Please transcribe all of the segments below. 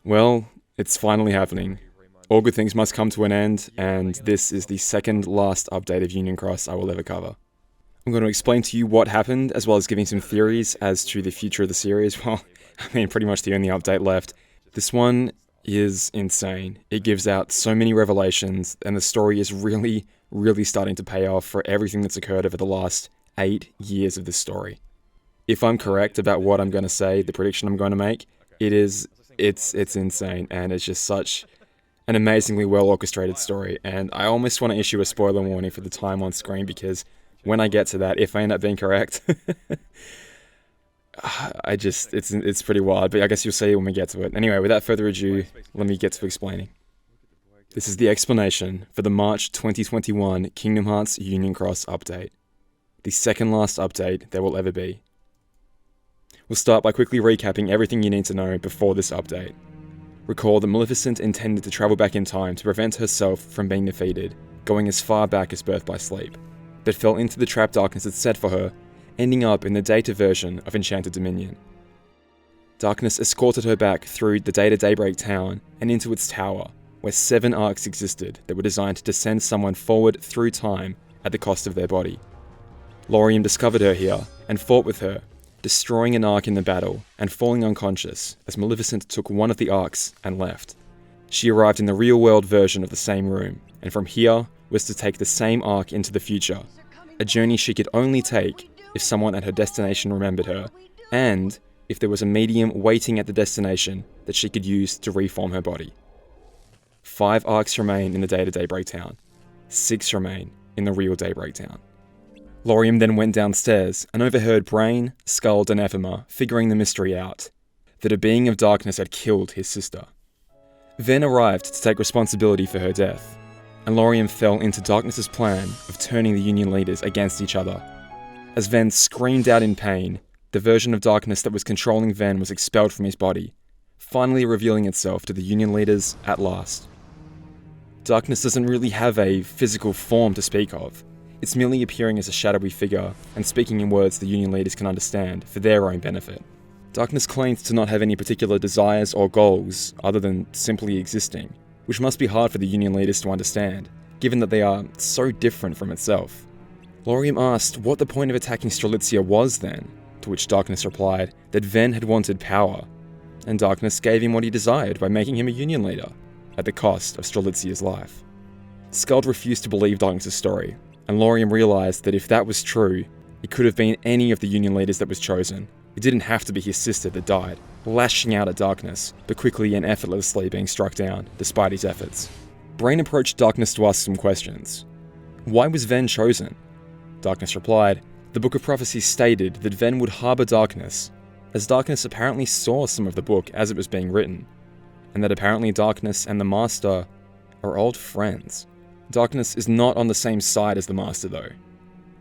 Well, it's finally happening. All good things must come to an end, and this is the second last update of Union Cross I will ever cover. I'm going to explain to you what happened, as well as giving some theories as to the future of the series. Well, pretty much the only update left. This one is insane. It gives out so many revelations, and the story is really, really starting to pay off for everything that's occurred over the last 8 years of this story. If I'm correct about what I'm going to say, the prediction I'm going to make, it's insane, and it's just such an amazingly well orchestrated story, and I almost want to issue a spoiler warning for the time on screen, because when I get to that, if I end up being correct, it's pretty wild, but I guess you'll see when we get to it. Anyway, without further ado, let me get to explaining. This is the explanation for the March 2021 Kingdom Hearts Union Cross update. The second last update there will ever be. We'll start by quickly recapping everything you need to know before this update. Recall that Maleficent intended to travel back in time to prevent herself from being defeated, going as far back as Birth by Sleep, but fell into the trap Darkness had set for her, ending up in the Data version of Enchanted Dominion. Darkness escorted her back through the Data Daybreak Town and into its tower, where 7 Arks existed that were designed to send someone forward through time at the cost of their body. Lauriam discovered her here and fought with her, destroying an Ark in the battle and falling unconscious as Maleficent took one of the Arks and left. She arrived in the real-world version of the same room, and from here was to take the same Ark into the future, a journey she could only take if someone at her destination remembered her, and if there was a medium waiting at the destination that she could use to reform her body. 5 Arks remain in the Data Daybreak Town. 6 remain in the real Daybreak Town. Lauriam then went downstairs and overheard Brain, Skuld, and Ephemer figuring the mystery out, that a being of darkness had killed his sister. Ven arrived to take responsibility for her death, and Lauriam fell into Darkness's plan of turning the Union leaders against each other. As Ven screamed out in pain, the version of Darkness that was controlling Ven was expelled from his body, finally revealing itself to the Union leaders at last. Darkness doesn't really have a physical form to speak of. It's merely appearing as a shadowy figure and speaking in words the Union leaders can understand for their own benefit. Darkness claims to not have any particular desires or goals other than simply existing, which must be hard for the Union leaders to understand, given that they are so different from itself. Lauriam asked what the point of attacking Strelitzia was then, to which Darkness replied that Ven had wanted power, and Darkness gave him what he desired by making him a Union leader, at the cost of Strelitzia's life. Skuld refused to believe Darkness's story, and Lauriam realised that if that was true, it could have been any of the Union leaders that was chosen. It didn't have to be his sister that died, lashing out at Darkness, but quickly and effortlessly being struck down, despite his efforts. Brain approached Darkness to ask some questions. Why was Ven chosen? Darkness replied, the Book of Prophecy stated that Ven would harbour Darkness, as Darkness apparently saw some of the book as it was being written, and that apparently Darkness and the Master are old friends. Darkness is not on the same side as the Master though.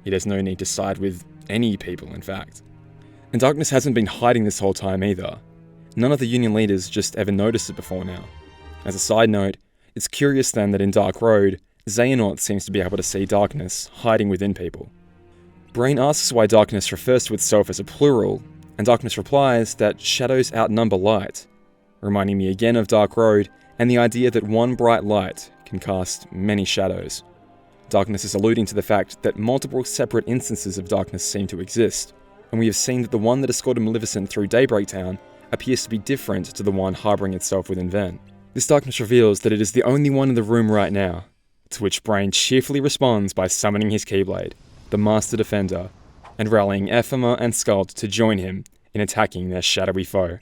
It has no need to side with any people, in fact. And Darkness hasn't been hiding this whole time either. None of the Union leaders just ever noticed it before now. As a side note, it's curious then that in Dark Road, Xehanort seems to be able to see Darkness hiding within people. Brain asks why Darkness refers to itself as a plural, and Darkness replies that shadows outnumber light, reminding me again of Dark Road and the idea that one bright light can cast many shadows. Darkness is alluding to the fact that multiple separate instances of Darkness seem to exist, and we have seen that the one that escorted Maleficent through Daybreak Town appears to be different to the one harbouring itself within Ven. This Darkness reveals that it is the only one in the room right now, to which Brain cheerfully responds by summoning his Keyblade, the Master Defender, and rallying Ephemer and Skuld to join him in attacking their shadowy foe.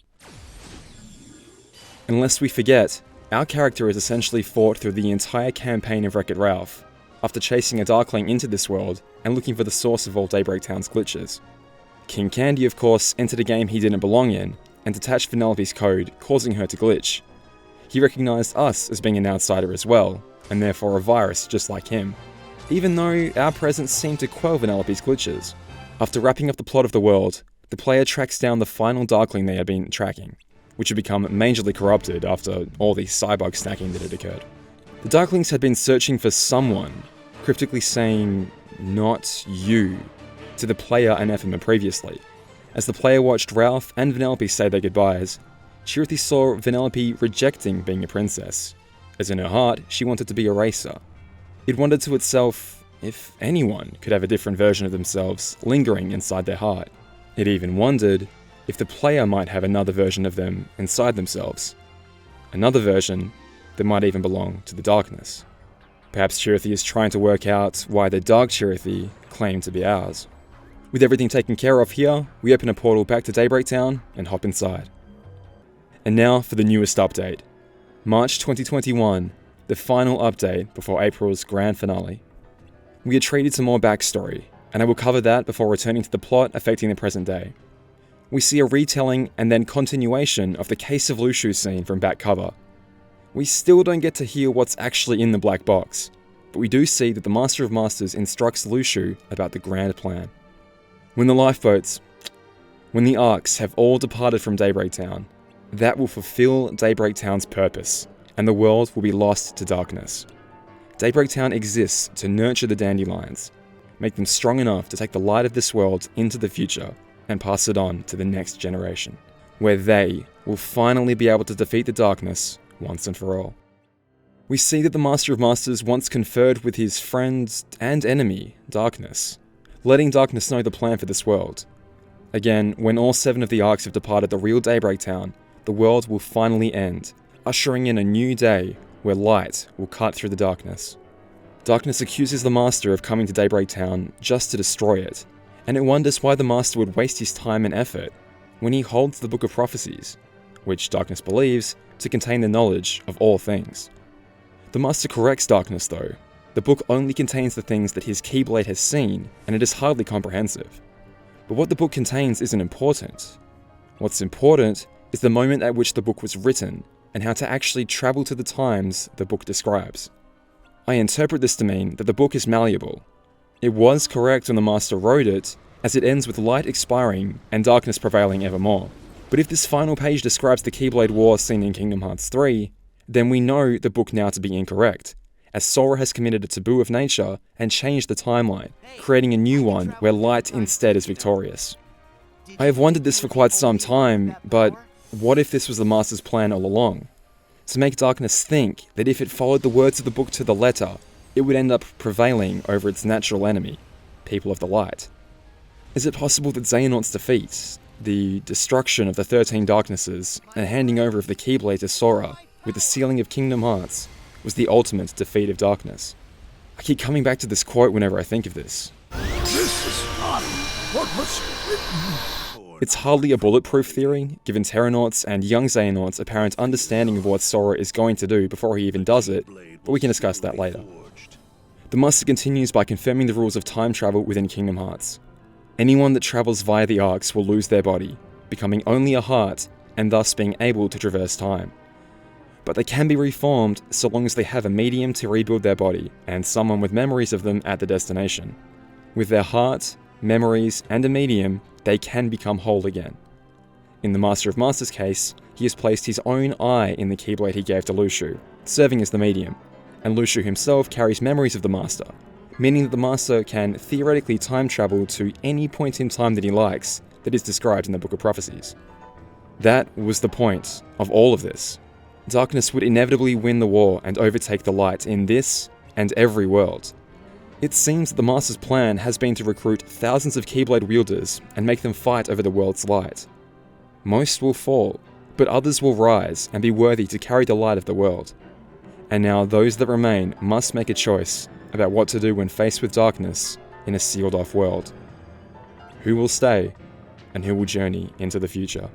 And lest we forget, our character has essentially fought through the entire campaign of Wreck-It Ralph, after chasing a Darkling into this world and looking for the source of all Daybreak Town's glitches. King Candy, of course, entered a game he didn't belong in, and detached Vanellope's code, causing her to glitch. He recognised us as being an outsider as well, and therefore a virus just like him, even though our presence seemed to quell Vanellope's glitches. After wrapping up the plot of the world, the player tracks down the final Darkling they had been tracking, which had become majorly corrupted after all the cyborg stacking that had occurred. The Darklings had been searching for someone, cryptically saying, "Not you," to the player and Ephemer previously. As the player watched Ralph and Vanellope say their goodbyes, Chirithy saw Vanellope rejecting being a princess, as in her heart she wanted to be a racer. It wondered to itself if anyone could have a different version of themselves lingering inside their heart. It even wondered if the player might have another version of them inside themselves. Another version that might even belong to the darkness. Perhaps Chirithy is trying to work out why the dark Chirithy claimed to be ours. With everything taken care of here, we open a portal back to Daybreak Town and hop inside. And now for the newest update. March 2021, the final update before April's grand finale. We are treated to more backstory, and I will cover that before returning to the plot affecting the present day. We see a retelling and then continuation of the Case of Luxu Scene from back cover. We still don't get to hear what's actually in the black box, but we do see that the Master of Masters instructs Luxu about the grand plan. When the Arks have all departed from Daybreak Town, that will fulfill Daybreak Town's purpose, and the world will be lost to darkness. Daybreak Town exists to nurture the dandelions, make them strong enough to take the light of this world into the future and pass it on to the next generation, where they will finally be able to defeat the darkness once and for all. We see that the Master of Masters once conferred with his friend and enemy, Darkness, letting Darkness know the plan for this world. Again, when all 7 of the Arks have departed the real Daybreak Town, the world will finally end, ushering in a new day where light will cut through the darkness. Darkness accuses the Master of coming to Daybreak Town just to destroy it, and it wonders why the Master would waste his time and effort when he holds the Book of Prophecies, which Darkness believes to contain the knowledge of all things. The Master corrects Darkness though. The book only contains the things that his Keyblade has seen, and it is hardly comprehensive. But what the book contains isn't important. What's important is the moment at which the book was written, and how to actually travel to the times the book describes. I interpret this to mean that the book is malleable. It was correct when the Master wrote it, as it ends with light expiring and darkness prevailing evermore. But if this final page describes the Keyblade War seen in Kingdom Hearts 3, then we know the book now to be incorrect, as Sora has committed a taboo of nature and changed the timeline, creating a new one where light instead is victorious. I have wondered this for quite some time, but what if this was the Master's plan all along? To make darkness think that if it followed the words of the book to the letter, it would end up prevailing over its natural enemy, people of the light. Is it possible that Xehanort's defeat, the destruction of the 13 Darknesses, and handing over of the Keyblade to Sora with the sealing of Kingdom Hearts, was the ultimate defeat of darkness? I keep coming back to this quote whenever I think of this. This is not what was written. It's hardly a bulletproof theory, given Terranauts and young Xehanort's apparent understanding of what Sora is going to do before he even does it, but we can discuss that later. The Master continues by confirming the rules of time travel within Kingdom Hearts. Anyone that travels via the Arks will lose their body, becoming only a heart, and thus being able to traverse time. But they can be reformed so long as they have a medium to rebuild their body, and someone with memories of them at the destination. With their heart, memories, and a medium, they can become whole again. In the Master of Masters case, he has placed his own eye in the Keyblade he gave to Luxu, serving as the medium, and Luxu himself carries memories of the Master, meaning that the Master can theoretically time travel to any point in time that he likes that is described in the Book of Prophecies. That was the point of all of this. Darkness would inevitably win the war and overtake the light in this and every world. It seems that the Master's plan has been to recruit thousands of Keyblade wielders and make them fight over the world's light. Most will fall, but others will rise and be worthy to carry the light of the world. And now those that remain must make a choice about what to do when faced with darkness in a sealed-off world. Who will stay, and who will journey into the future?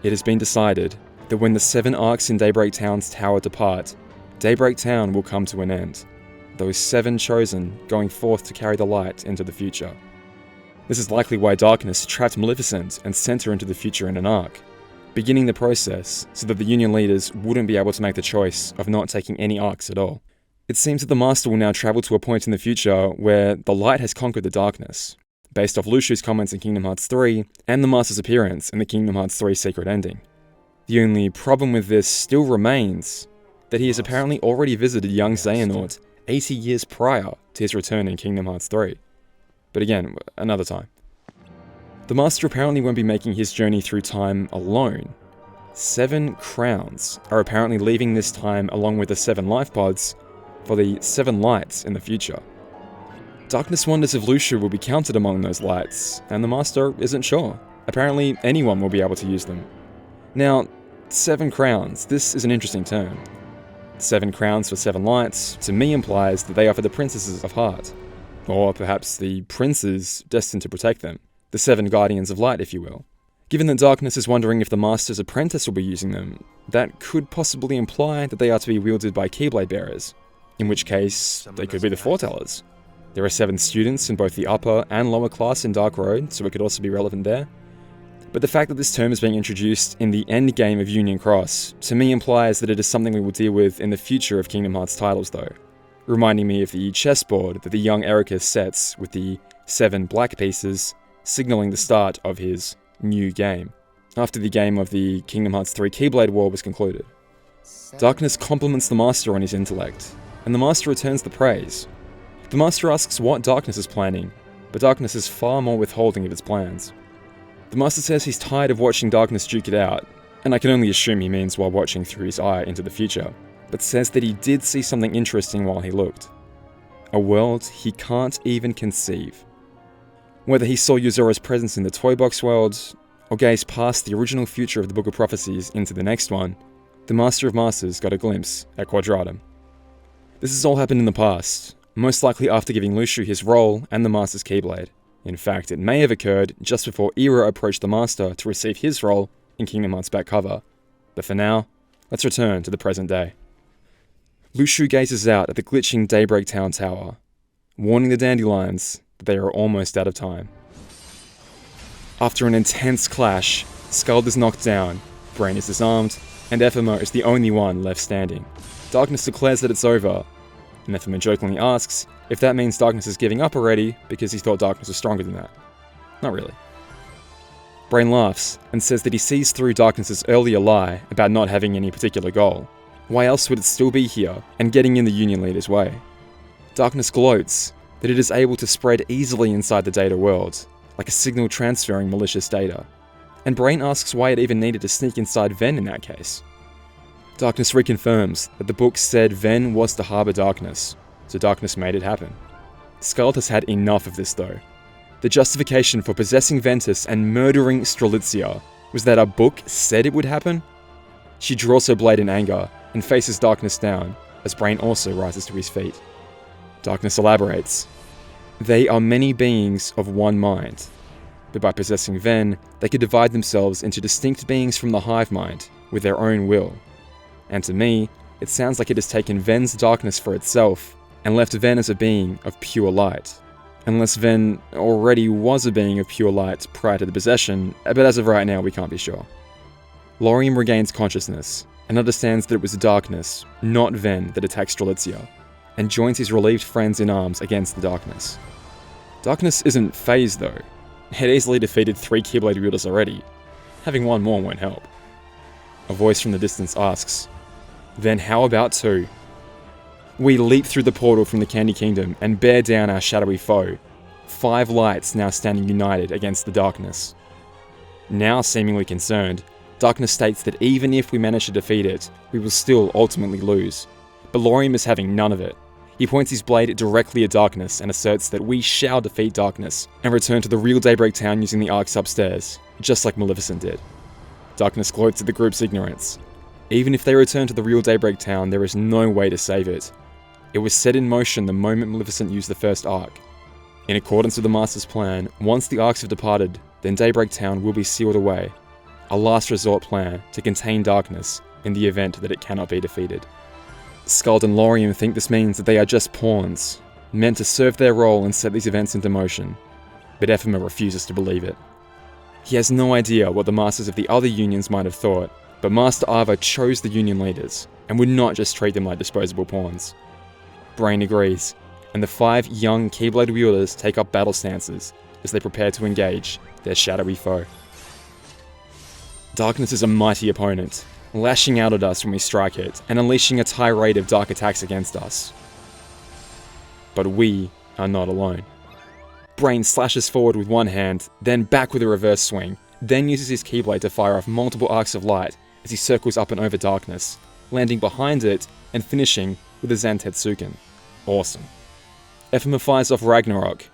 It has been decided that when the 7 Arks in Daybreak Town's tower depart, Daybreak Town will come to an end, those 7 chosen going forth to carry the light into the future. This is likely why Darkness trapped Maleficent and sent her into the future in an Ark, beginning the process so that the Union leaders wouldn't be able to make the choice of not taking any Arks at all. It seems that the Master will now travel to a point in the future where the light has conquered the darkness, based off Luxu's comments in Kingdom Hearts 3 and the Master's appearance in the Kingdom Hearts 3 secret ending. The only problem with this still remains that he has apparently already visited young Xehanort 80 years prior to his return in Kingdom Hearts 3. But again, another time. The Master apparently won't be making his journey through time alone. 7 crowns are apparently leaving this time along with the 7 life pods for the 7 lights in the future. Darkness wonders if Luxu will be counted among those lights, and the Master isn't sure. Apparently anyone will be able to use them. Now, 7 crowns, this is an interesting term. 7 crowns for 7 lights, to me implies that they are for the princesses of heart. Or perhaps the princes destined to protect them. The 7 guardians of light, if you will. Given that Darkness is wondering if the Master's apprentice will be using them, that could possibly imply that they are to be wielded by Keyblade bearers. In which case, they could be the foretellers. There are 7 students in both the upper and lower class in Dark Road, so it could also be relevant there. But the fact that this term is being introduced in the endgame of Union Cross, to me implies that it is something we will deal with in the future of Kingdom Hearts titles though. Reminding me of the chessboard that the young Ericus sets with the 7 black pieces, signalling the start of his new game, after the game of the Kingdom Hearts 3 Keyblade War was concluded. Darkness compliments the Master on his intellect, and the Master returns the praise. The Master asks what Darkness is planning, but Darkness is far more withholding of its plans. The Master says he's tired of watching Darkness duke it out, and I can only assume he means while watching through his eye into the future, but says that he did see something interesting while he looked. A world he can't even conceive. Whether he saw Yuzora's presence in the Toy Box world, or gazed past the original future of the Book of Prophecies into the next one, the Master of Masters got a glimpse at Quadratum. This has all happened in the past, most likely after giving Luxu his role and the Master's Keyblade. In fact, it may have occurred just before Ira approached the Master to receive his role in Kingdom Hearts back cover. But for now, let's return to the present day. Luxu gazes out at the glitching Daybreak Town Tower, warning the Dandelions that they are almost out of time. After an intense clash, Skuld is knocked down, Brain is disarmed, and Ephemer is the only one left standing. Darkness declares that it's over, and Ephemer jokingly asks if that means Darkness is giving up already because he thought Darkness was stronger than that. Not really. Brain laughs and says that he sees through Darkness's earlier lie about not having any particular goal. Why else would it still be here and getting in the Union Leader's way? Darkness gloats that it is able to spread easily inside the data world, like a signal transferring malicious data. And Brain asks why it even needed to sneak inside Ven in that case. Darkness reconfirms that the book said Ven was to harbour Darkness, so Darkness made it happen. Skuld has had enough of this though. The justification for possessing Ventus and murdering Strelitzia was that a book said it would happen? She draws her blade in anger and faces Darkness down, as Brain also rises to his feet. Darkness elaborates. They are many beings of one mind, but by possessing Ven, they could divide themselves into distinct beings from the hive mind, with their own will. And to me, it sounds like it has taken Ven's darkness for itself, and left Ven as a being of pure light. Unless Ven already was a being of pure light prior to the possession, but as of right now we can't be sure. Lauriam regains consciousness, and understands that it was the darkness, not Ven, that attacked Strelitzia, and joins his relieved friends in arms against the darkness. Darkness isn't phased though. It easily defeated 3 Keyblade wielders already. Having one more won't help. A voice from the distance asks, "Then how about 2? We leap through the portal from the Candy Kingdom and bear down our shadowy foe. 5 lights now standing united against the darkness. Now seemingly concerned, Darkness states that even if we manage to defeat it, we will still ultimately lose. But Lauriam is having none of it. He points his blade directly at Darkness and asserts that we shall defeat Darkness and return to the real Daybreak Town using the Arks upstairs, just like Maleficent did. Darkness gloats at the group's ignorance. Even if they return to the real Daybreak Town, there is no way to save it. It was set in motion the moment Maleficent used the first Ark. In accordance with the Master's plan, once the Arks have departed, then Daybreak Town will be sealed away. A last resort plan to contain Darkness in the event that it cannot be defeated. Skuld and Lauriam think this means that they are just pawns, meant to serve their role and set these events into motion, but Ephemer refuses to believe it. He has no idea what the Masters of the other unions might have thought, but Master Ava chose the Union leaders, and would not just treat them like disposable pawns. Brain agrees, and the 5 young Keyblade wielders take up battle stances as they prepare to engage their shadowy foe. Darkness is a mighty opponent, lashing out at us when we strike it, and unleashing a tirade of dark attacks against us. But we are not alone. Brain slashes forward with one hand, then back with a reverse swing, then uses his Keyblade to fire off multiple arcs of light, as he circles up and over darkness, landing behind it and finishing with a Zantetsuken. Awesome. Ephemer fires off Ragnarok.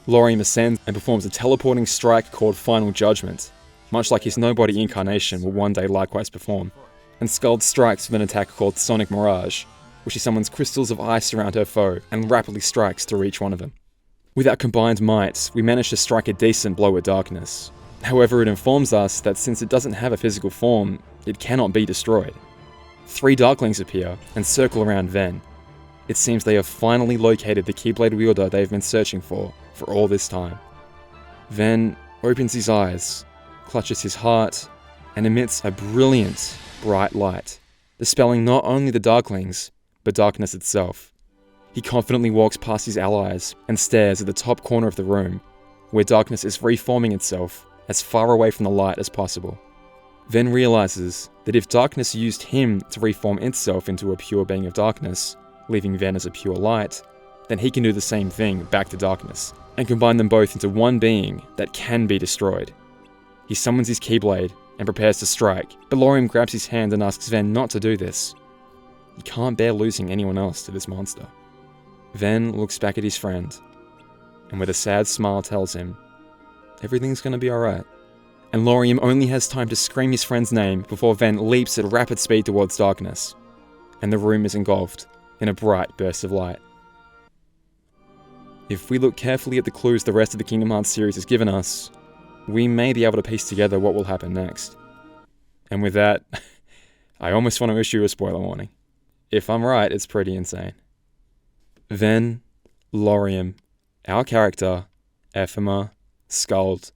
Lauriam ascends and performs a teleporting strike called Final Judgment, much like his nobody incarnation will one day likewise perform. And Skuld strikes with an attack called Sonic Mirage, where she summons crystals of ice around her foe and rapidly strikes through each one of them. With our combined might, we manage to strike a decent blow at darkness. However, it informs us that since it doesn't have a physical form, it cannot be destroyed. 3 Darklings appear and circle around Ven. It seems they have finally located the Keyblade wielder they've been searching for all this time. Ven opens his eyes, clutches his heart, and emits a brilliant, bright light, dispelling not only the Darklings, but darkness itself. He confidently walks past his allies and stares at the top corner of the room, where darkness is reforming itself as far away from the light as possible. Ven realizes that if darkness used him to reform itself into a pure being of darkness, leaving Ven as a pure light, then he can do the same thing back to darkness, and combine them both into one being that can be destroyed. He summons his Keyblade and prepares to strike, but Lauriam grabs his hand and asks Ven not to do this. He can't bear losing anyone else to this monster. Ven looks back at his friend, and with a sad smile tells him, everything's gonna be alright. And Lauriam only has time to scream his friend's name before Ven leaps at rapid speed towards darkness, and the room is engulfed in a bright burst of light. If we look carefully at the clues the rest of the Kingdom Hearts series has given us, we may be able to piece together what will happen next. And with that, I almost want to issue a spoiler warning. If I'm right, it's pretty insane. Ven, Lauriam, our character, Ephemer, Skuld,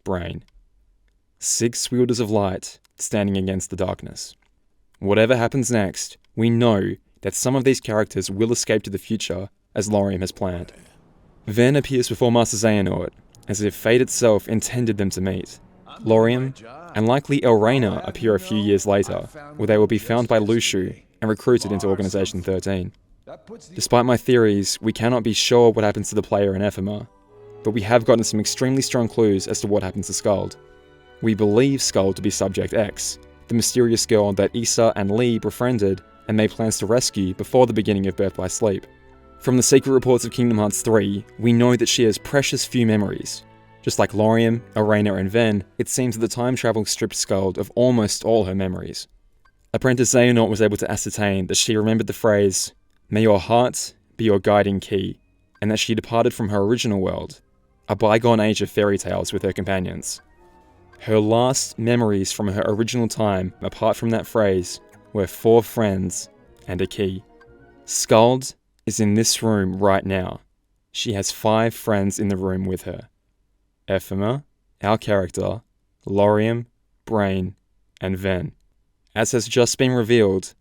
Brain. 6 wielders of light standing against the darkness. Whatever happens next, we know that some of these characters will escape to the future as Lauriam has planned. Ven appears before Master Xehanort, as if fate itself intended them to meet. Lauriam, and likely Elrena, appear a few years later, where they will be found by Luxu and recruited into Organization 13. Despite my theories, we cannot be sure what happens to the player in Ephemer, but we have gotten some extremely strong clues as to what happens to Skuld. We believe Skuld to be Subject X, the mysterious girl that Issa and Lee befriended and made plans to rescue before the beginning of Birth by Sleep. From the secret reports of Kingdom Hearts 3, we know that she has precious few memories. Just like Lauriam, Elrena, and Ven, it seems that the time travel stripped Skuld of almost all her memories. Apprentice Xehanort was able to ascertain that she remembered the phrase, "May your heart be your guiding key," and that she departed from her original world, a bygone age of fairy tales with her companions. Her last memories from her original time, apart from that phrase, were 4 friends and a key. Skuld is in this room right now. She has 5 friends in the room with her. Ephemer, our character, Lauriam, Brain, and Ven. As has just been revealed,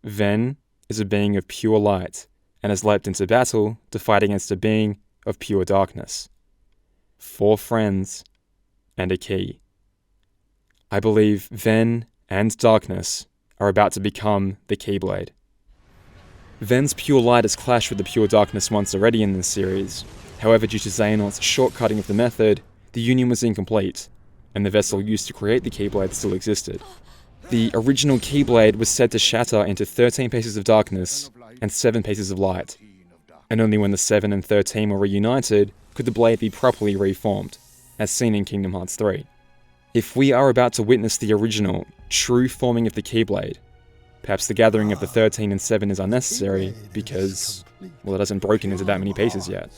Ven is a being of pure light and has leapt into battle to fight against a being of pure darkness. 4 friends and a key. I believe Ven and darkness are about to become the Keyblade. Ven's pure light has clashed with the pure darkness once already in this series. However, due to Xehanort's shortcutting of the method, the union was incomplete, and the vessel used to create the Keyblade still existed. The original Keyblade was said to shatter into 13 pieces of darkness and 7 pieces of light, and only when the 7 and 13 were reunited could the blade be properly reformed, as seen in Kingdom Hearts 3. If we are about to witness the original, true forming of the Keyblade, perhaps the gathering of the 13 and 7 is unnecessary because, well, it hasn't broken into that many pieces yet.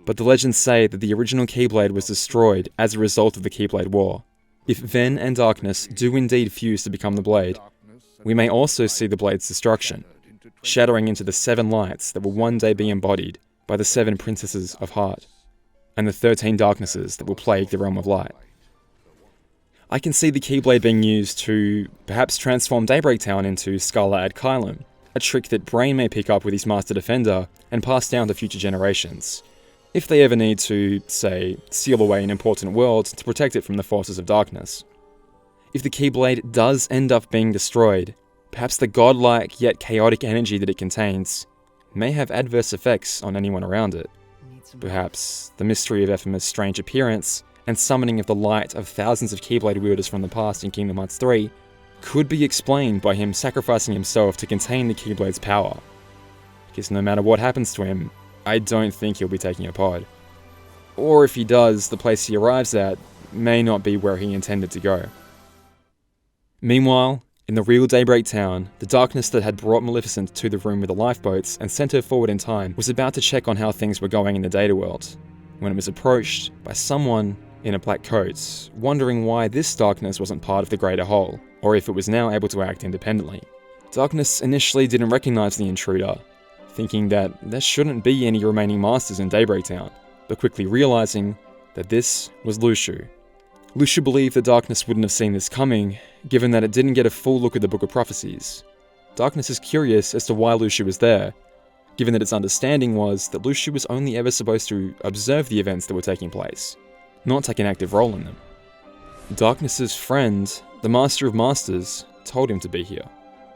But the legends say that the original Keyblade was destroyed as a result of the Keyblade War. If Ven and Darkness do indeed fuse to become the blade, we may also see the blade's destruction, shattering into the 7 lights that will one day be embodied by the 7 princesses of heart, and the 13 darknesses that will plague the realm of light. I can see the Keyblade being used to perhaps transform Daybreak Town into Scala ad Caelum, a trick that Brain may pick up with his Master Defender and pass down to future generations, if they ever need to, say, seal away an important world to protect it from the forces of darkness. If the Keyblade does end up being destroyed, perhaps the godlike yet chaotic energy that it contains may have adverse effects on anyone around it. Perhaps the mystery of Ephemer's strange appearance and summoning of the light of thousands of Keyblade wielders from the past in Kingdom Hearts 3 could be explained by him sacrificing himself to contain the Keyblade's power. Because no matter what happens to him, I don't think he'll be taking a pod. Or if he does, the place he arrives at may not be where he intended to go. Meanwhile, in the real Daybreak Town, the darkness that had brought Maleficent to the room with the lifeboats and sent her forward in time was about to check on how things were going in the data world, when it was approached by someone in a black coat, wondering why this darkness wasn't part of the greater whole, or if it was now able to act independently. Darkness initially didn't recognize the intruder, thinking that there shouldn't be any remaining masters in Daybreak Town, but quickly realizing that this was Luxu. Luxu believed that Darkness wouldn't have seen this coming, given that it didn't get a full look at the Book of Prophecies. Darkness is curious as to why Luxu was there, given that its understanding was that Luxu was only ever supposed to observe the events that were taking place, not take an active role in them. Darkness's friend, the Master of Masters, told him to be here.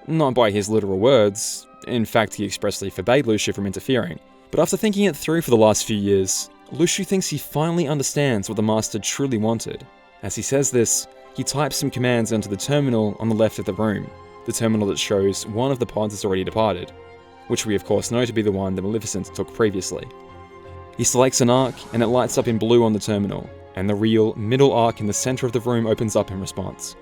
Not by his literal words, in fact he expressly forbade Luxu from interfering, but after thinking it through for the last few years, Luxu thinks he finally understands what the Master truly wanted. As he says this, he types some commands onto the terminal on the left of the room, the terminal that shows one of the pods has already departed, which we of course know to be the one that Maleficent took previously. He selects an arc, and it lights up in blue on the terminal, and the real middle arc in the center of the room opens up in response.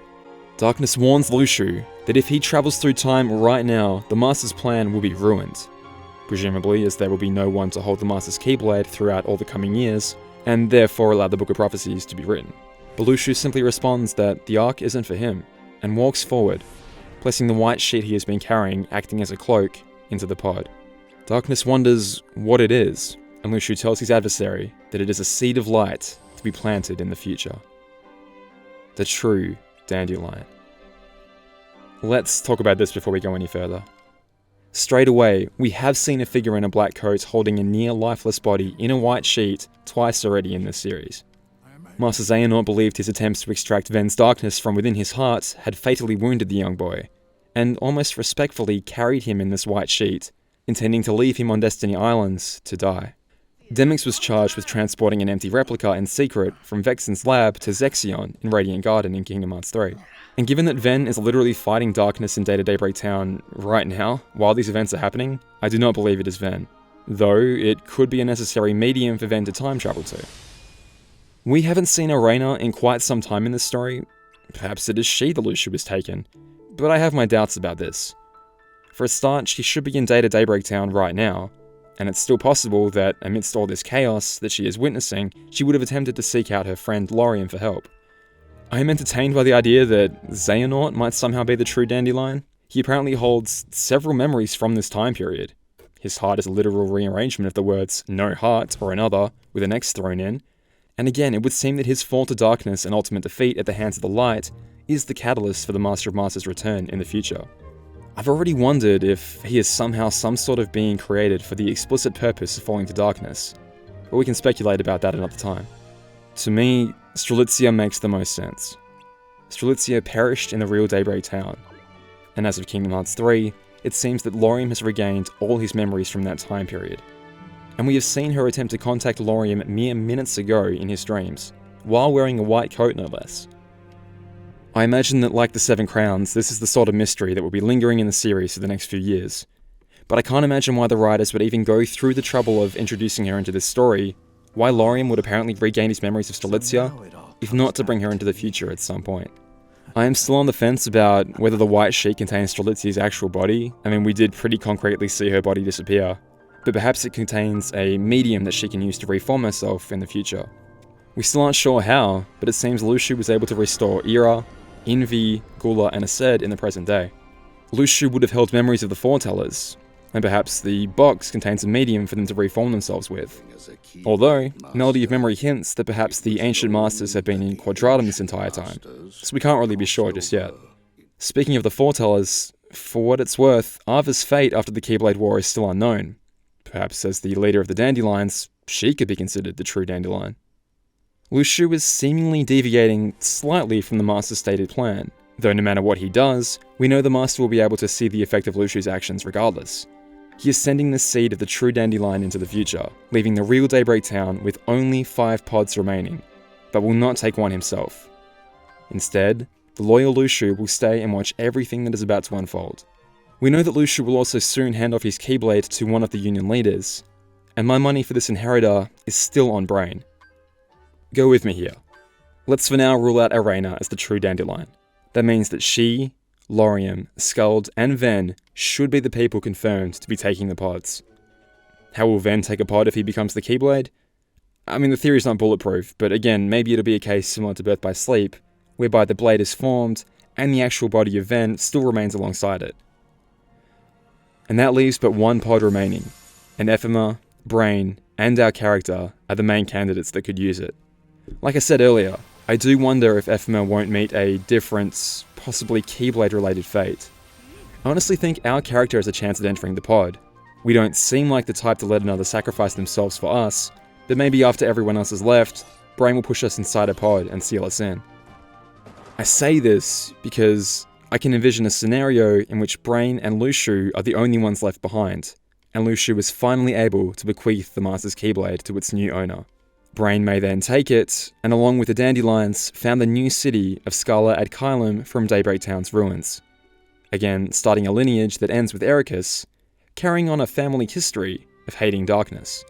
Darkness warns Luxu that if he travels through time right now, the Master's plan will be ruined, presumably as there will be no one to hold the Master's Keyblade throughout all the coming years, and therefore allow the Book of Prophecies to be written. But Luxu simply responds that the arc isn't for him, and walks forward, placing the white sheet he has been carrying acting as a cloak into the pod. Darkness wonders what it is, and Luxu tells his adversary that it is a seed of light to be planted in the future. The True Dandelion. Let's talk about this before we go any further. Straight away, we have seen a figure in a black coat holding a near-lifeless body in a white sheet twice already in this series. Master Xehanort believed his attempts to extract Ven's darkness from within his heart had fatally wounded the young boy, and almost respectfully carried him in this white sheet, intending to leave him on Destiny Islands to die. Demyx was charged with transporting an empty replica in secret from Vexen's lab to Zexion in Radiant Garden in Kingdom Hearts 3. And given that Ven is literally fighting darkness in Data Daybreak Town right now, while these events are happening, I do not believe it is Ven, though it could be a necessary medium for Ven to time travel to. We haven't seen Arena in quite some time in this story. Perhaps it is she that Luxu was taken, but I have my doubts about this. For a start, she should be in Data Daybreak Town right now, and it's still possible that amidst all this chaos that she is witnessing, she would have attempted to seek out her friend Lauriam for help. I am entertained by the idea that Xehanort might somehow be the True Dandelion. He apparently holds several memories from this time period. His heart is a literal rearrangement of the words "no heart" or another, with an X thrown in. And again, it would seem that his fall to darkness and ultimate defeat at the hands of the light is the catalyst for the Master of Masters' return in the future. I've already wondered if he is somehow some sort of being created for the explicit purpose of falling to darkness, but we can speculate about that another time. To me, Strelitzia makes the most sense. Strelitzia perished in the real Daybreak Town, and as of Kingdom Hearts 3, it seems that Lauriam has regained all his memories from that time period. And we have seen her attempt to contact Lauriam mere minutes ago in his dreams, while wearing a white coat no less. I imagine that like the Seven Crowns, this is the sort of mystery that will be lingering in the series for the next few years. But I can't imagine why the writers would even go through the trouble of introducing her into this story, why Lauriam would apparently regain his memories of Strelitzia, if not to bring her into the future at some point. I am still on the fence about whether the white sheet contains Strelitzia's actual body. I mean, we did pretty concretely see her body disappear, but perhaps it contains a medium that she can use to reform herself in the future. We still aren't sure how, but it seems Luxu was able to restore Ira, Envy, Gula, and Aced in the present day. Luxu would have held memories of the Foretellers, and perhaps the box contains a medium for them to reform themselves with. Although, Melody of Memory hints that perhaps the Ancient Masters have been in Quadratum this entire time, so we can't really be sure just yet. Speaking of the Foretellers, for what it's worth, Ava's fate after the Keyblade War is still unknown. Perhaps as the leader of the Dandelions, she could be considered the True Dandelion. Luxu is seemingly deviating slightly from the Master's stated plan, though no matter what he does, we know the Master will be able to see the effect of Luxu's actions regardless. He is sending the seed of the True Dandelion into the future, leaving the real Daybreak Town with only 5 pods remaining, but will not take one himself. Instead, the loyal Luxu will stay and watch everything that is about to unfold. We know that Luxu will also soon hand off his Keyblade to one of the Union leaders, and my money for this inheritor is still on Brain. Go with me here. Let's for now rule out Arena as the True Dandelion. That means that she, Lauriam, Skuld, and Ven should be the people confirmed to be taking the pods. How will Ven take a pod if he becomes the Keyblade? I mean, the theory's not bulletproof, but again, maybe it'll be a case similar to Birth by Sleep, whereby the blade is formed, and the actual body of Ven still remains alongside it. And that leaves but one pod remaining, and Ephemer, Brain, and our character are the main candidates that could use it. Like I said earlier, I do wonder if Ephemer won't meet a different, possibly Keyblade-related fate. I honestly think our character has a chance at entering the pod. We don't seem like the type to let another sacrifice themselves for us, but maybe after everyone else has left, Brain will push us inside a pod and seal us in. I say this because I can envision a scenario in which Brain and Luxu are the only ones left behind, and Luxu is finally able to bequeath the Master's Keyblade to its new owner. Brain may then take it, and along with the Dandelions, found the new city of Scala ad Kylum from Daybreak Town's ruins. Again, starting a lineage that ends with Ericus, carrying on a family history of hating darkness.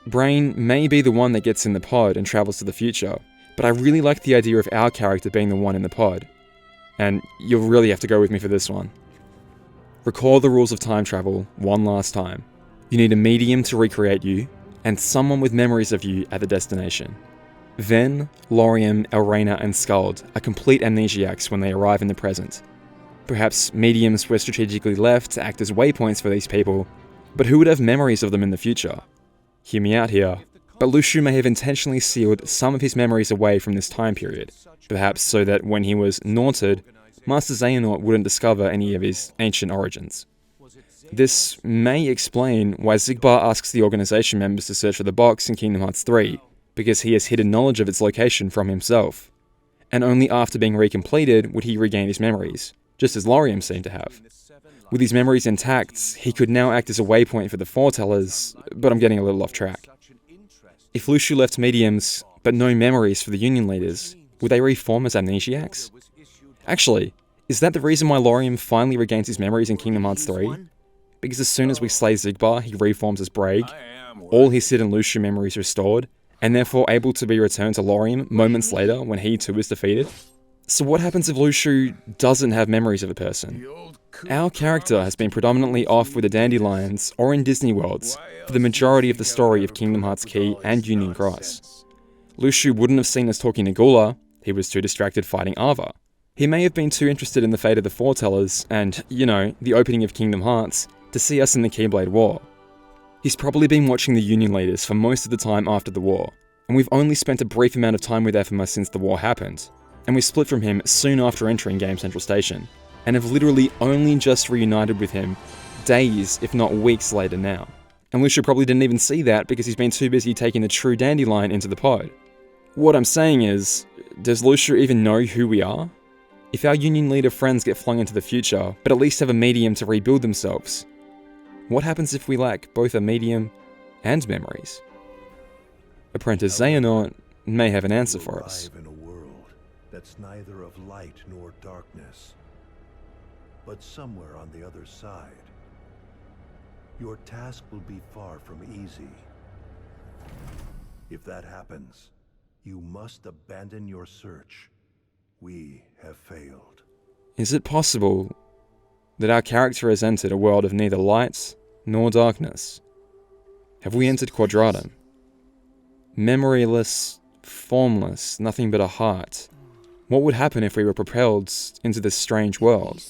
Brain may be the one that gets in the pod and travels to the future, but I really like the idea of our character being the one in the pod. And you'll really have to go with me for this one. Recall the rules of time travel one last time. You need a medium to recreate you, and someone with memories of you at the destination. Ven, Lauriam, Arena, and Skuld are complete amnesiacs when they arrive in the present. Perhaps mediums were strategically left to act as waypoints for these people, but who would have memories of them in the future? Hear me out here, but Luxu may have intentionally sealed some of his memories away from this time period, perhaps so that when he was naunted, Master Xehanort wouldn't discover any of his ancient origins. This may explain why Xigbar asks the organization members to search for the box in Kingdom Hearts 3, because he has hidden knowledge of its location from himself. And only after being recompleted would he regain his memories, just as Lauriam seemed to have. With his memories intact, he could now act as a waypoint for the Foretellers, but I'm getting a little off track. If Luxu left mediums, but no memories for the Union leaders, would they reform as amnesiacs? Actually, is that the reason why Lauriam finally regains his memories in Kingdom Hearts 3? Because as soon as we slay Xigbar, he reforms as Braig, all his Sid and Luxu memories restored, and therefore able to be returned to Lauriam moments later when he too is defeated? So what happens if Luxu doesn't have memories of a person? Our character has been predominantly off with the Dandelions or in Disney Worlds for the majority of the story of Kingdom Hearts Key and Union Cross. Luxu wouldn't have seen us talking to Gula, he was too distracted fighting Ava. He may have been too interested in the fate of the Foretellers and, the opening of Kingdom Hearts to see us in the Keyblade War. He's probably been watching the Union leaders for most of the time after the war, and we've only spent a brief amount of time with Ephemer since the war happened, and we split from him soon after entering Game Central Station, and have literally only just reunited with him days, if not weeks later now. And Luxu probably didn't even see that because he's been too busy taking the True Dandelion into the pod. What I'm saying is, does Luxu even know who we are? If our Union leader friends get flung into the future, but at least have a medium to rebuild themselves, what happens if we lack both a medium and memories? Apprentice Xehanort may have an answer for us. In a world that's neither of light nor darkness, but somewhere on the other side. Your task will be far from easy. If that happens, you must abandon your search. We have failed. Is it possible that our character has entered a world of neither light nor darkness? Have we entered Quadratum? Memoryless, formless, nothing but a heart. What would happen if we were propelled into this strange world?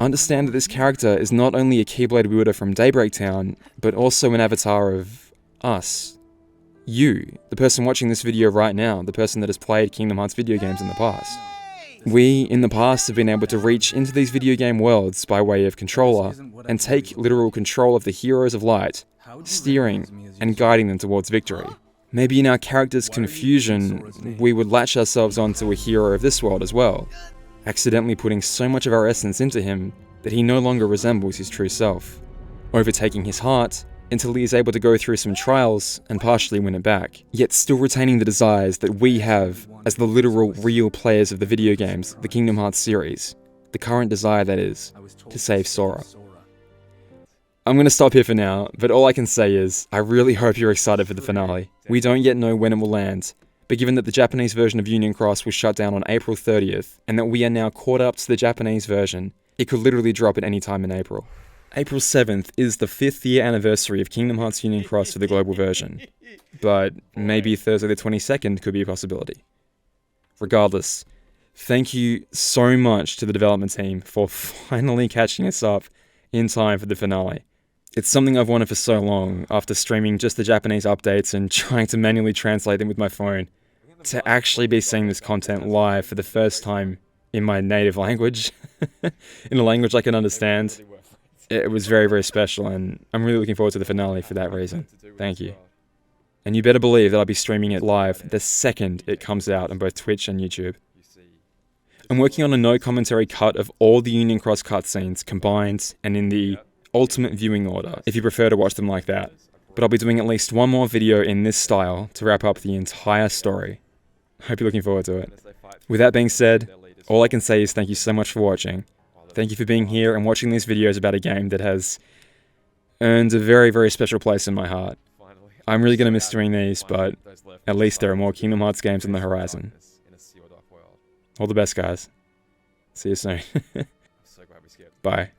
Understand that this character is not only a Keyblade wielder from Daybreak Town, but also an avatar of us. You, the person watching this video right now, the person that has played Kingdom Hearts video games in the past. We, in the past, have been able to reach into these video game worlds by way of controller, and take literal control of the heroes of light, steering and guiding them towards victory. Maybe in our character's confusion, we would latch ourselves onto a hero of this world as well, accidentally putting so much of our essence into him that he no longer resembles his true self, overtaking his heart until he is able to go through some trials and partially win it back, yet still retaining the desires that we have as the literal real players of the video games, the Kingdom Hearts series. The current desire, that is, to save Sora. I'm going to stop here for now, but all I can say is, I really hope you're excited for the finale. We don't yet know when it will land, but given that the Japanese version of Union Cross was shut down on April 30th, and that we are now caught up to the Japanese version, it could literally drop at any time in April. April 7th is the 5th year anniversary of Kingdom Hearts Union Cross for the global version, but maybe Thursday the 22nd could be a possibility. Regardless, thank you so much to the development team for finally catching us up in time for the finale. It's something I've wanted for so long, after streaming just the Japanese updates and trying to manually translate them with my phone, to actually be seeing this content live for the first time in my native language, in a language I can understand. It was very, very special, and I'm really looking forward to the finale for that reason. Thank you. And you better believe that I'll be streaming it live the second it comes out on both Twitch and YouTube. I'm working on a no commentary cut of all the Union Cross cutscenes combined and in the ultimate viewing order, if you prefer to watch them like that. But I'll be doing at least one more video in this style to wrap up the entire story. Hope you're looking forward to it. With that being said, all I can say is thank you so much for watching. Thank you for being here and watching these videos about a game that has earned a very, very special place in my heart. I'm really going to miss doing these, but at least there are more Kingdom Hearts games on the horizon. All the best, guys. See you soon. Bye.